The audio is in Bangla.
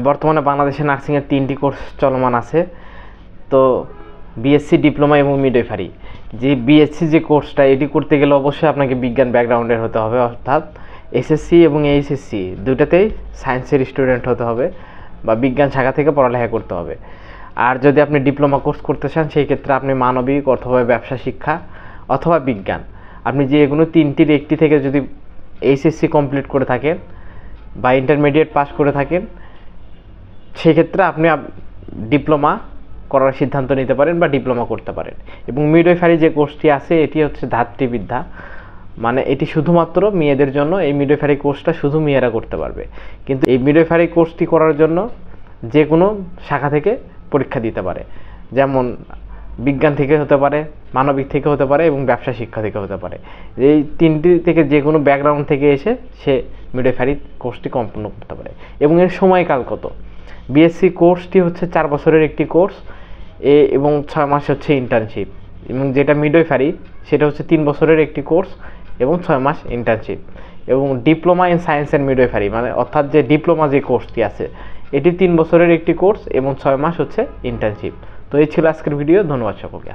বর্তমানে বাংলাদেশে নার্সিংয়ের 3টি কোর্স চলমান আছে। তো বিএসসি, ডিপ্লোমা এবং মিডওয়াইফারি। যে বিএসসি যে কোর্সটা, এটি করতে গেলে অবশ্যই আপনাকে বিজ্ঞান ব্যাকগ্রাউন্ডের হতে হবে, অর্থাৎ এসএসসি এবং এইচএসসি দুটাতেই সায়েন্সের স্টুডেন্ট হতে হবে বা বিজ্ঞান শাখা থেকে পড়ালেখা করতে হবে। আর যদি আপনি ডিপ্লোমা কোর্স করতে চান, সেই ক্ষেত্রে আপনি মানবিক অথবা ব্যবসা শিক্ষা অথবা বিজ্ঞান, আপনি যে কোনো 3টির একটি থেকে যদি এইচএসসি কমপ্লিট করে থাকেন বা ইন্টারমিডিয়েট পাস করে থাকেন, সেক্ষেত্রে আপনি ডিপ্লোমা করার সিদ্ধান্ত নিতে পারেন বা ডিপ্লোমা করতে পারেন। এবং মিডওয়াইফারি যে কোর্সটি আছে, এটি হচ্ছে ধাত্রীবিদ্যা, মানে এটি শুধুমাত্র মেয়েদের জন্য। এই মিডওয়াইফারি কোর্সটা শুধু মেয়েরা করতে পারবে। কিন্তু এই মিডওয়াইফারি কোর্সটি করার জন্য যে কোনো শাখা থেকে পরীক্ষা দিতে পারে, যেমন বিজ্ঞান থেকে হতে পারে, মানবিক থেকে হতে পারে এবং ব্যবসা শিক্ষা থেকে হতে পারে। এই 3টি থেকে যে কোনো ব্যাকগ্রাউন্ড থেকে এসে সে মিডওয়াইফারি কোর্সটি সম্পূর্ণ করতে পারে। এবং এর সময়কাল কত? বিএসসি কোর্সটি হচ্ছে 4 বছরের একটি কোর্স, এবং 6 মাস হচ্ছে ইন্টার্নশিপ। এবং যেটা মিডওয়াইফারি, সেটা হচ্ছে 3 বছরের একটি কোর্স এবং 6 মাস ইন্টার্নশিপ। এবং diploma in science and midwifery, মানে অর্থাৎ যে ডিপ্লোমা যে কোর্সটি আছে, এটি 3 বছরের একটি কোর্স এবং 6 মাস হচ্ছে ইন্টার্নশিপ। তো এই ছিল আজকের ভিডিও। ধন্যবাদ সকলকে।